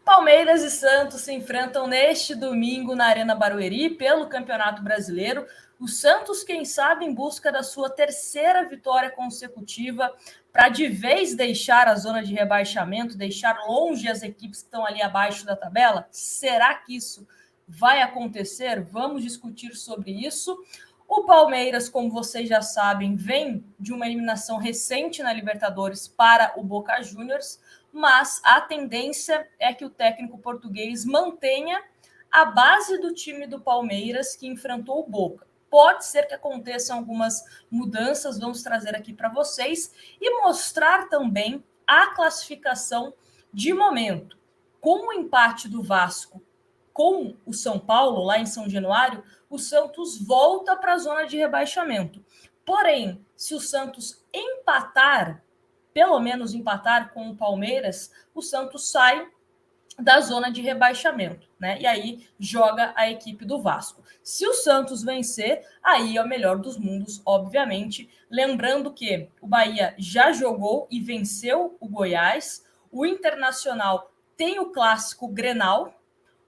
Palmeiras e Santos se enfrentam neste domingo na Arena Barueri pelo Campeonato Brasileiro. O Santos, quem sabe, em busca da sua terceira vitória consecutiva para de vez deixar a zona de rebaixamento, deixar longe as equipes que estão ali abaixo da tabela. Será que isso vai acontecer? Vamos discutir sobre isso. O Palmeiras, como vocês já sabem, vem de uma eliminação recente na Libertadores para o Boca Juniors, mas a tendência é que o técnico português mantenha a base do time do Palmeiras que enfrentou o Boca. Pode ser que aconteçam algumas mudanças, vamos trazer aqui para vocês e mostrar também a classificação de momento. Com o empate do Vasco com o São Paulo, lá em São Januário, o Santos volta para a zona de rebaixamento. Porém, se o Santos empatar, pelo menos empatar com o Palmeiras, o Santos sai da zona de rebaixamento, né? E aí joga a equipe do Vasco. Se o Santos vencer, aí é o melhor dos mundos, obviamente. Lembrando que o Bahia já jogou e venceu o Goiás, o Internacional tem o clássico Grenal,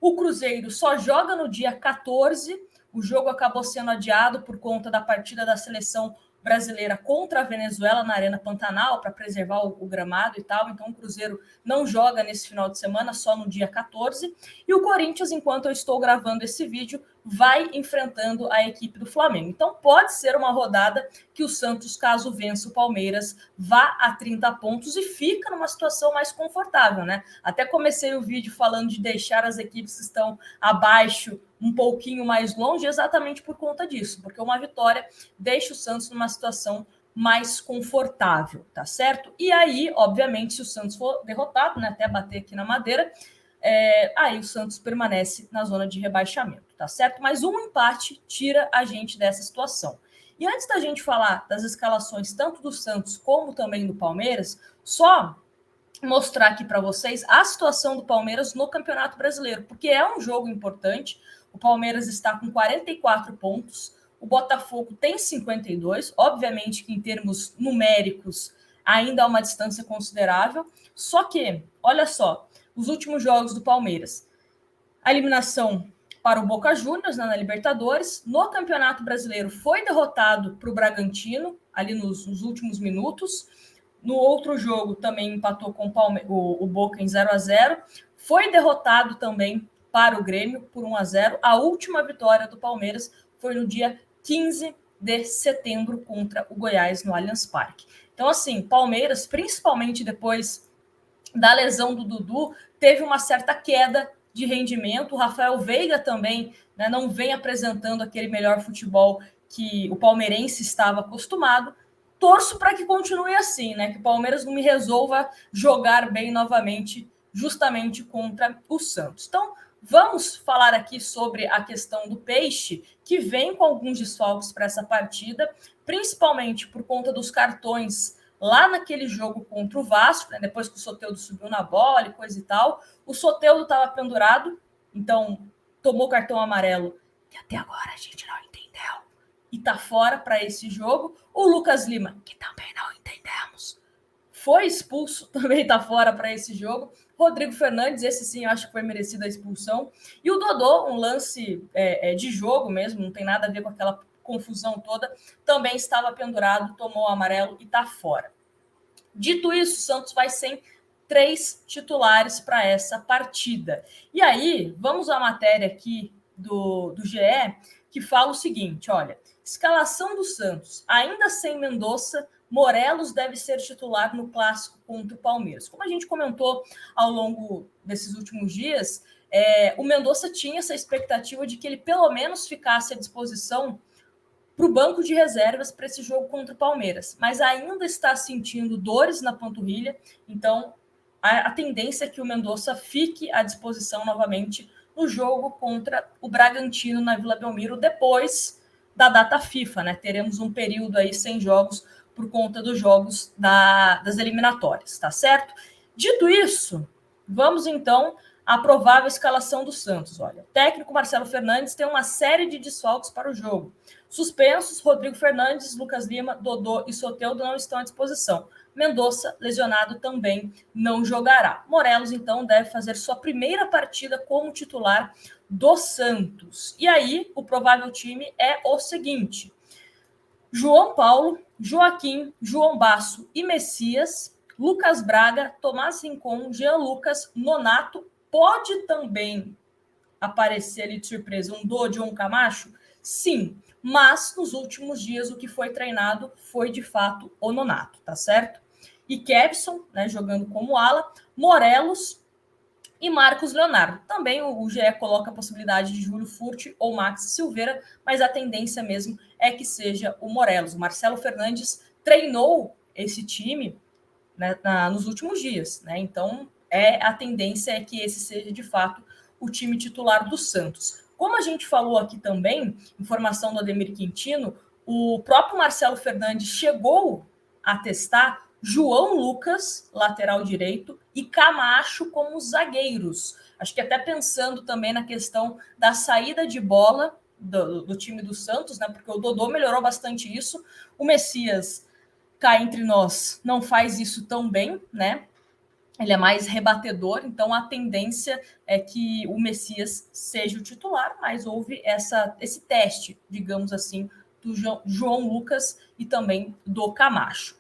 o Cruzeiro só joga no dia 14. O jogo acabou sendo adiado por conta da partida da seleção brasileira contra a Venezuela na Arena Pantanal, para preservar o gramado e tal. Então, o Cruzeiro não joga nesse final de semana, só no dia 14. E o Corinthians, enquanto eu estou gravando esse vídeo, vai enfrentando a equipe do Flamengo. Então, pode ser uma rodada que o Santos, caso vença o Palmeiras, vá a 30 pontos e fica numa situação mais confortável, né? Até comecei o vídeo falando de deixar as equipes que estão abaixo um pouquinho mais longe, exatamente por conta disso, porque uma vitória deixa o Santos numa situação mais confortável, tá certo? E aí, obviamente, se o Santos for derrotado, né, até bater aqui na madeira, aí o Santos permanece na zona de rebaixamento, tá certo? Mas um empate tira a gente dessa situação. E antes da gente falar das escalações tanto do Santos como também do Palmeiras, só mostrar aqui para vocês a situação do Palmeiras no Campeonato Brasileiro, porque é um jogo importante. O Palmeiras está com 44 pontos, o Botafogo tem 52, obviamente que em termos numéricos ainda há uma distância considerável, só que, olha só, os últimos jogos do Palmeiras, a eliminação para o Boca Juniors na Libertadores, no Campeonato Brasileiro foi derrotado para o Bragantino, ali nos últimos minutos. No outro jogo também empatou com o Boca em 0-0. Foi derrotado também para o Grêmio por 1-0. A última vitória do Palmeiras foi no dia 15 de setembro contra o Goiás no Allianz Parque. Então, assim, Palmeiras, principalmente depois da lesão do Dudu, teve uma certa queda de rendimento. O Rafael Veiga também, né, não vem apresentando aquele melhor futebol que o palmeirense estava acostumado. Torço para que continue assim, né? Que o Palmeiras não me resolva jogar bem novamente, justamente contra o Santos. Então, vamos falar aqui sobre a questão do Peixe, que vem com alguns desfalques para essa partida, principalmente por conta dos cartões lá naquele jogo contra o Vasco, né, depois que o Soteldo subiu na bola e coisa e tal. O Soteldo estava pendurado, então tomou cartão amarelo, que até agora a gente não entendeu, e tá fora para esse jogo. O Lucas Lima, que também não entendemos, foi expulso, também tá fora para esse jogo. Rodrigo Fernandes, esse sim, eu acho que foi merecida a expulsão. E o Dodô, um lance de jogo mesmo, não tem nada a ver com aquela confusão toda, também estava pendurado, tomou o amarelo e tá fora. Dito isso, o Santos vai sem 3 titulares para essa partida. E aí, vamos à matéria aqui do GE, que fala o seguinte, olha, escalação do Santos, ainda sem Mendonça, Morelos deve ser titular no clássico contra o Palmeiras. Como a gente comentou ao longo desses últimos dias, o Mendonça tinha essa expectativa de que ele pelo menos ficasse à disposição para o banco de reservas para esse jogo contra o Palmeiras, mas ainda está sentindo dores na panturrilha, então a tendência é que o Mendonça fique à disposição novamente no jogo contra o Bragantino na Vila Belmiro, depois da data FIFA, né? Teremos um período aí sem jogos por conta dos jogos das eliminatórias, tá certo? Dito isso, vamos então à provável escalação do Santos. Olha, o técnico Marcelo Fernandes tem uma série de desfalques para o jogo. Suspensos, Rodrigo Fernandes, Lucas Lima, Dodô e Soteldo não estão à disposição. Mendonça, lesionado, também não jogará. Morelos, então, deve fazer sua primeira partida como titular do Santos. E aí, o provável time é o seguinte: João Paulo, Joaquim, João Basso e Messias, Lucas Braga, Tomás Rincon, Jean Lucas, Nonato. Pode também aparecer ali de surpresa um Dodi ou um Camacho? Sim, mas nos últimos dias o que foi treinado foi de fato o Nonato, tá certo? E Kevson, né, jogando como ala, Morelos e Marcos Leonardo. Também o GE coloca a possibilidade de Júlio Furti ou Max Silveira, mas a tendência mesmo é que seja o Morelos. O Marcelo Fernandes treinou esse time, né, nos últimos dias, né? Então, a tendência é que esse seja de fato o time titular do Santos. Como a gente falou aqui também, informação do Ademir Quintino, o próprio Marcelo Fernandes chegou a testar João Lucas, lateral direito, e Camacho como zagueiros. Acho que até pensando também na questão da saída de bola do time do Santos, né? Porque o Dodô melhorou bastante isso. O Messias, cá entre nós, não faz isso tão bem, né? Ele é mais rebatedor, então a tendência é que o Messias seja o titular, mas houve esse teste, digamos assim, do João Lucas e também do Camacho.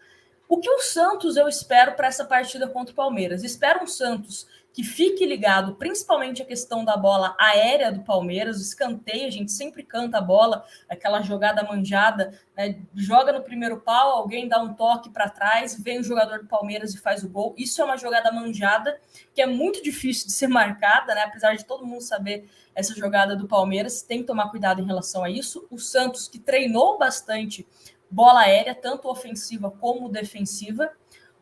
O que o Santos eu espero para essa partida contra o Palmeiras? Espero um Santos que fique ligado, principalmente a questão da bola aérea do Palmeiras, o escanteio, a gente sempre canta a bola, aquela jogada manjada, né? Joga no primeiro pau, alguém dá um toque para trás, vem o jogador do Palmeiras e faz o gol. Isso é uma jogada manjada, que é muito difícil de ser marcada, né? Apesar de todo mundo saber essa jogada do Palmeiras, tem que tomar cuidado em relação a isso. O Santos, que treinou bastante bola aérea, tanto ofensiva como defensiva.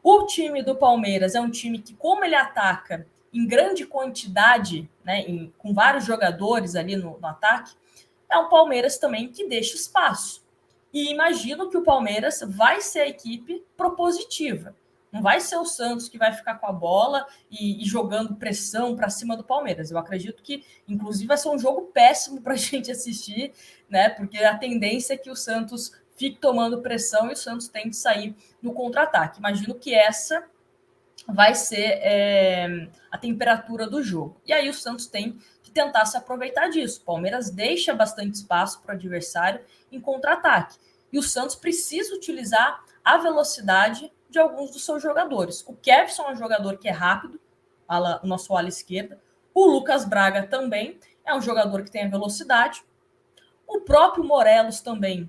O time do Palmeiras é um time que, como ele ataca em grande quantidade, né, com vários jogadores ali no ataque, é um Palmeiras também que deixa espaço. E imagino que o Palmeiras vai ser a equipe propositiva. Não vai ser o Santos que vai ficar com a bola e jogando pressão para cima do Palmeiras. Eu acredito que, inclusive, vai ser um jogo péssimo para a gente assistir, né? Porque a tendência é que o Santos fique tomando pressão e o Santos tem que sair no contra-ataque. Imagino que essa vai ser a temperatura do jogo. E aí o Santos tem que tentar se aproveitar disso. O Palmeiras deixa bastante espaço para o adversário em contra-ataque. E o Santos precisa utilizar a velocidade de alguns dos seus jogadores. O Kevson é um jogador que é rápido, o nosso ala esquerda. O Lucas Braga também é um jogador que tem a velocidade. O próprio Morelos também,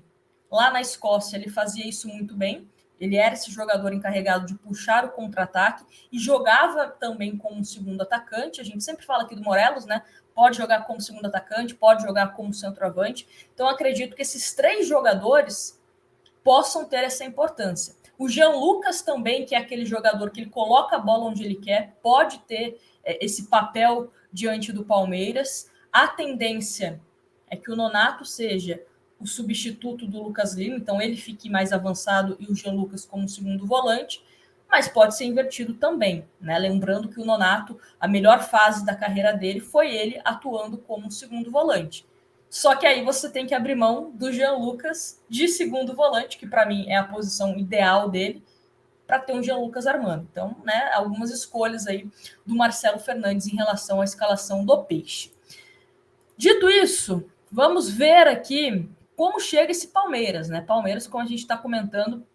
lá na Escócia, ele fazia isso muito bem. Ele era esse jogador encarregado de puxar o contra-ataque e jogava também como segundo atacante. A gente sempre fala aqui do Morelos, né? Pode jogar como segundo atacante, pode jogar como centroavante. Então, acredito que esses três jogadores possam ter essa importância. O Jean Lucas também, que é aquele jogador que ele coloca a bola onde ele quer, pode ter esse papel diante do Palmeiras. A tendência é que o Nonato seja o substituto do Lucas Lima, então ele fique mais avançado e o Jean Lucas como segundo volante, mas pode ser invertido também, né? Lembrando que o Nonato, a melhor fase da carreira dele foi ele atuando como segundo volante. Só que aí você tem que abrir mão do Jean Lucas de segundo volante, que para mim é a posição ideal dele, para ter um Jean Lucas armando. Então, né, algumas escolhas aí do Marcelo Fernandes em relação à escalação do Peixe. Dito isso, vamos ver aqui como chega esse Palmeiras, né? Palmeiras, como a gente está comentando,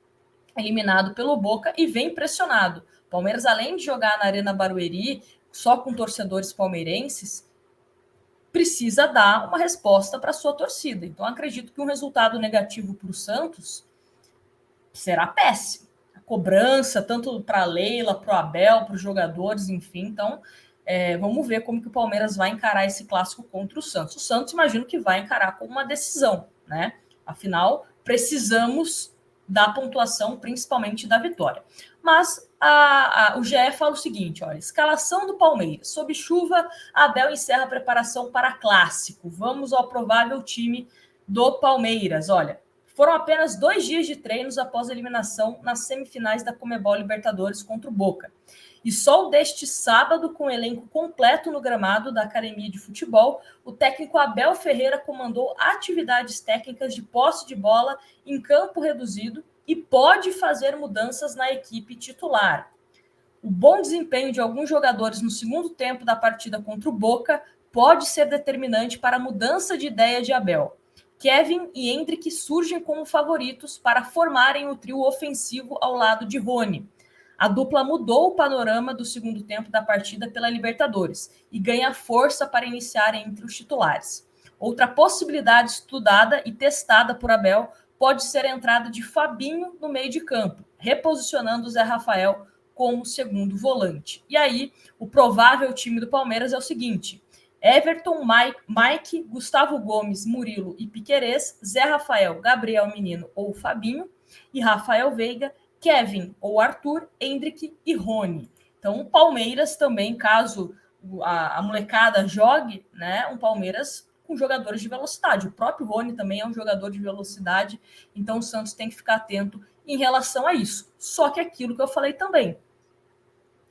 eliminado pelo Boca e vem pressionado. Palmeiras, além de jogar na Arena Barueri, só com torcedores palmeirenses, precisa dar uma resposta para a sua torcida. Então, acredito que um resultado negativo para o Santos será péssimo. A cobrança, tanto para a Leila, para o Abel, para os jogadores, enfim. Então, vamos ver como que o Palmeiras vai encarar esse clássico contra o Santos. O Santos, imagino que vai encarar como uma decisão, né? Afinal, precisamos da pontuação, principalmente da vitória. Mas o GE fala o seguinte, olha, escalação do Palmeiras. Sob chuva, Abel encerra a preparação para clássico. Vamos ao provável time do Palmeiras. Olha, foram apenas 2 dias de treinos após a eliminação nas semifinais da Conmebol Libertadores contra o Boca. E só deste sábado, com o elenco completo no gramado da Academia de Futebol, o técnico Abel Ferreira comandou atividades técnicas de posse de bola em campo reduzido e pode fazer mudanças na equipe titular. O bom desempenho de alguns jogadores no segundo tempo da partida contra o Boca pode ser determinante para a mudança de ideia de Abel. Kevin e Endrick surgem como favoritos para formarem o trio ofensivo ao lado de Rony. A dupla mudou o panorama do segundo tempo da partida pela Libertadores e ganha força para iniciar entre os titulares. Outra possibilidade estudada e testada por Abel pode ser a entrada de Fabinho no meio de campo, reposicionando o Zé Rafael como segundo volante. E aí, o provável time do Palmeiras é o seguinte: Everton, Mike, Gustavo Gomes, Murilo e Piquerez, Zé Rafael, Gabriel Menino ou Fabinho, e Rafael Veiga, Kevin ou Arthur, Endrick e Rony. Então, o Palmeiras também, caso a molecada jogue, né, um Palmeiras com jogadores de velocidade. O próprio Rony também é um jogador de velocidade, então o Santos tem que ficar atento em relação a isso. Só que aquilo que eu falei também,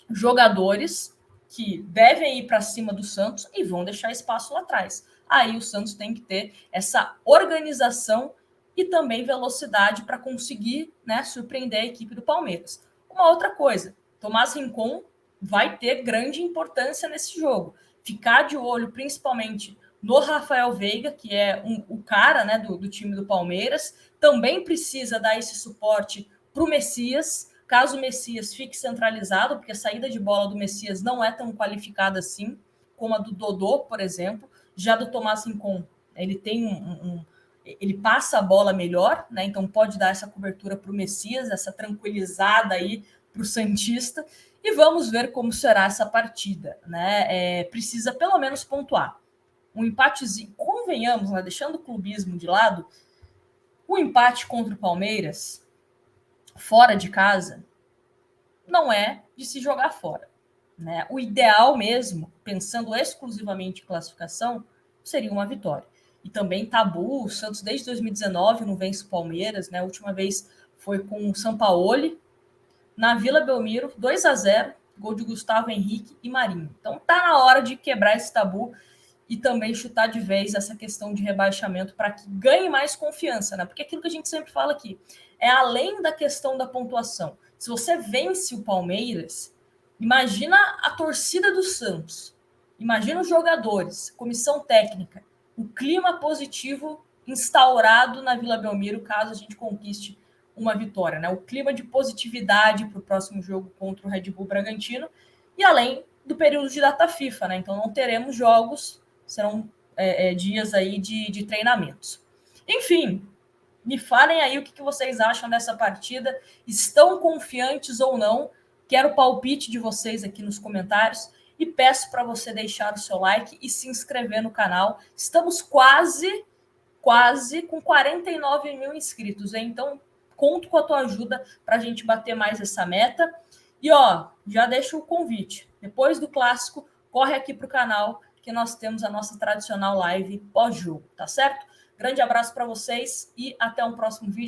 jogadores que devem ir para cima do Santos e vão deixar espaço lá atrás. Aí o Santos tem que ter essa organização e também velocidade para conseguir, né, surpreender a equipe do Palmeiras. Uma outra coisa, Tomás Rincon vai ter grande importância nesse jogo. Ficar de olho principalmente no Rafael Veiga, que é o cara, né, do time do Palmeiras. Também precisa dar esse suporte para o Messias, caso o Messias fique centralizado, porque a saída de bola do Messias não é tão qualificada assim, como a do Dodô, por exemplo. Já do Tomás Rincon, ele tem ele passa a bola melhor, né? Então pode dar essa cobertura para o Messias, essa tranquilizada aí para o Santista. E vamos ver como será essa partida, né? Precisa pelo menos pontuar. Um empatezinho, convenhamos, né? Deixando o clubismo de lado, o empate contra o Palmeiras fora de casa não é de se jogar fora, né? O ideal mesmo, pensando exclusivamente em classificação, seria uma vitória. E também tabu, o Santos desde 2019 não vence o Palmeiras, né? A última vez foi com o Sampaoli, na Vila Belmiro, 2-0, gol de Gustavo Henrique e Marinho. Então tá na hora de quebrar esse tabu e também chutar de vez essa questão de rebaixamento para que ganhe mais confiança, né? Porque aquilo que a gente sempre fala aqui é além da questão da pontuação. Se você vence o Palmeiras, imagina a torcida do Santos, imagina os jogadores, comissão técnica, o clima positivo instaurado na Vila Belmiro caso a gente conquiste uma vitória, né? O clima de positividade para o próximo jogo contra o Red Bull Bragantino e além do período de data FIFA, né? Então não teremos jogos, serão dias aí de treinamentos. Enfim, me falem aí o que vocês acham dessa partida. Estão confiantes ou não? Quero o palpite de vocês aqui nos comentários e peço para você deixar o seu like e se inscrever no canal. Estamos quase com 49 mil inscritos, hein? Então, conto com a tua ajuda para a gente bater mais essa meta. E, ó, já deixo o convite. Depois do clássico, corre aqui para o canal que nós temos a nossa tradicional live pós-jogo, tá certo? Grande abraço para vocês e até um próximo vídeo.